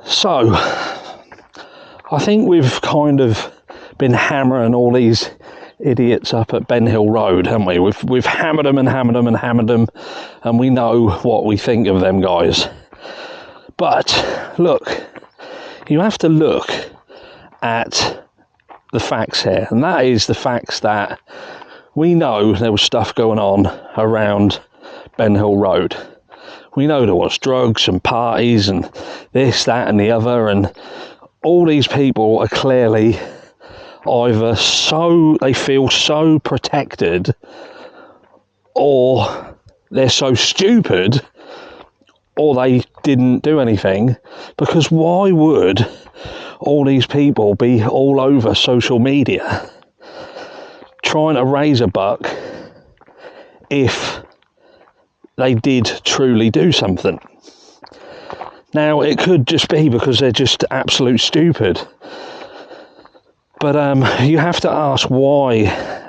So, I think we've kind of been hammering all these idiots up at Ben Hill Road, haven't we? We've hammered them and hammered them and hammered them, and we know what we think of them guys. But look, you have to look at the facts here, and that is the facts that we know there was stuff going on around Ben Hill Road. We know there was drugs and parties and this, that and the other, and all these people are clearly either they feel so protected, or they're so stupid, or they didn't do anything. Because why would all these people be all over social media trying to raise a buck if they did truly do something? Now, it could just be because they're just absolute stupid. But you have to ask why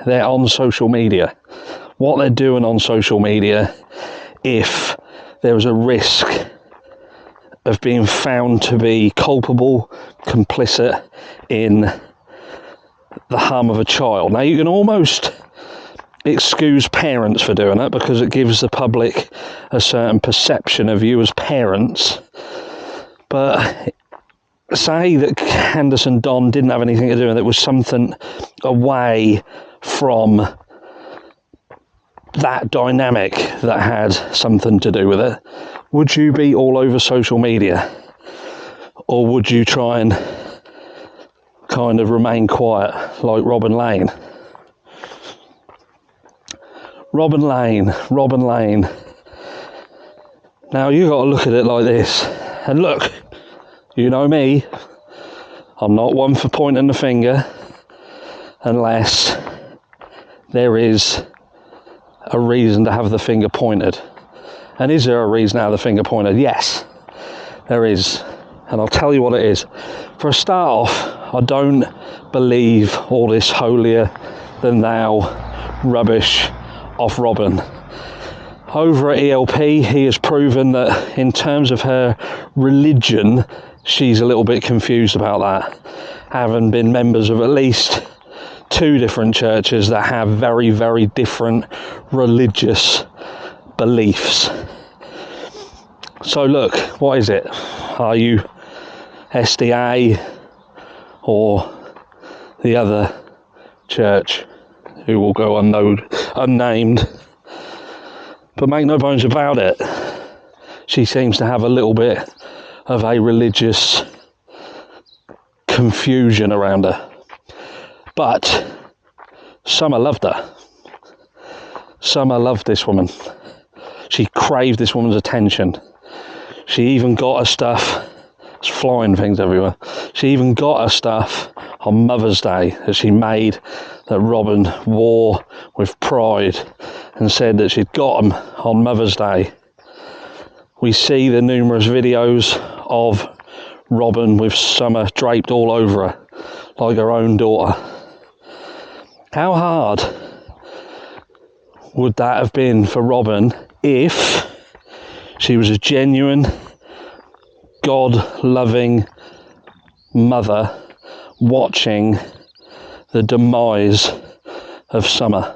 they're on social media, what they're doing on social media, if there was a risk of being found to be culpable, complicit in the harm of a child. Now, you can almost excuse parents for doing it because it gives the public a certain perception of you as parents. But say that Candace and Don didn't have anything to do with it, was something away from that dynamic that had something to do with it. Would you be all over social media? Or would you try and kind of remain quiet like Robin Lane? Robin Lane. Now, you got to look at it like this. And look, you know me, I'm not one for pointing the finger unless there is a reason to have the finger pointed. And is there a reason to have the finger pointed? Yes, there is. And I'll tell you what it is. For a start off, I don't believe all this holier than thou rubbish off Robin. Over at ELP, he has proven that in terms of her religion, she's a little bit confused about that, having been members of at least 2 different churches that have very, very different religious beliefs. So look, what is it? Are you SDA or the other church, who will go unnamed? But make no bones about it, she seems to have a little bit of a religious confusion around her. But Summer loved her. Summer loved this woman. She craved this woman's attention. She even got her stuff, there's flying things everywhere, she even got her stuff on Mother's Day that she made, that Robin wore with pride, and said that she'd got them on Mother's Day. We see the numerous videos of Robin with Summer draped all over her like her own daughter. How hard would that have been for Robin if she was a genuine, God-loving mother watching the demise of Summer?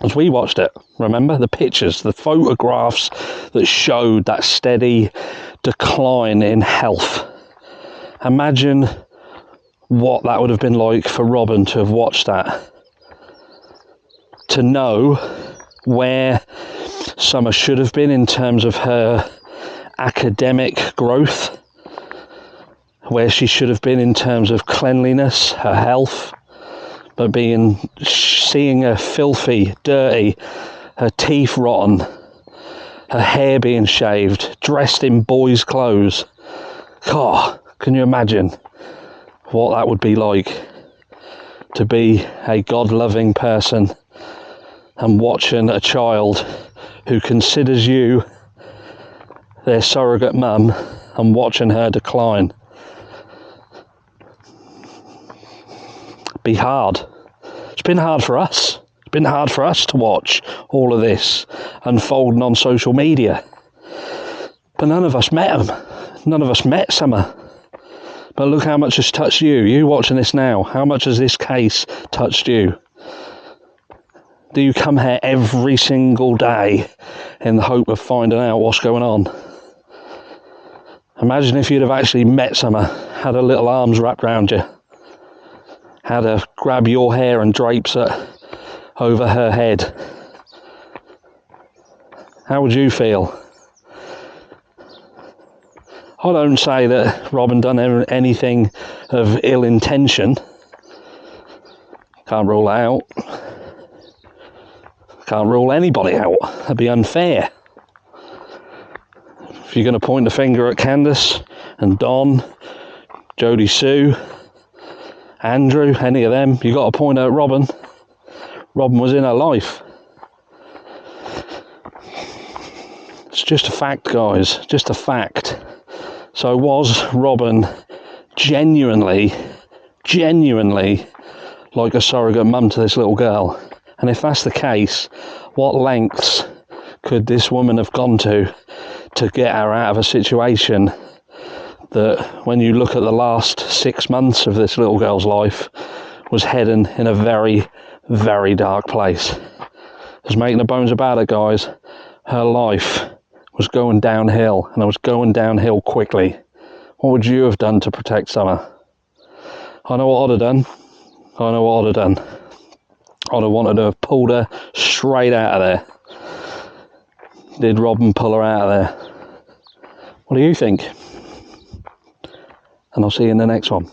As we watched it, remember the pictures, the photographs that showed that steady decline in health. Imagine what that would have been like for Robin to have watched that, to know where Summer should have been in terms of her academic growth, where she should have been in terms of cleanliness, her health, but seeing her filthy, dirty, her teeth rotten, her hair being shaved, dressed in boys' clothes. God, can you imagine what that would be like to be a God-loving person and watching a child who considers you their surrogate mum and watching her decline? Be hard. It's been hard for us. It's been hard for us to watch all of this unfolding on social media. But none of us met them. None of us met Summer. But look how much has touched you. You watching this now. How much has this case touched you? Do you come here every single day in the hope of finding out what's going on? Imagine if you'd have actually met Summer, had her little arms wrapped around you, had her grab your hair and drapes it over her head. How would you feel? I don't say that Robin done anything of ill intention. Can't rule it out. Can't rule anybody out. That'd be unfair. If you're going to point the finger at Candace and Don, Jodie Sue, Andrew, any of them, you got to point at Robin. Robin was in her life. It's just a fact, guys. Just a fact. So was Robin genuinely like a surrogate mum to this little girl? And if that's the case, what lengths could this woman have gone to get her out of a situation that, when you look at the last 6 months of this little girl's life, was heading in a very, very dark place? There's making no bones about it, guys. Her life was going downhill, and it was going downhill quickly. What would you have done to protect Summer? I know what I'd have done. I'd have wanted to have pulled her straight out of there. Did Robin pull her out of there? What do you think? And I'll see you in the next one.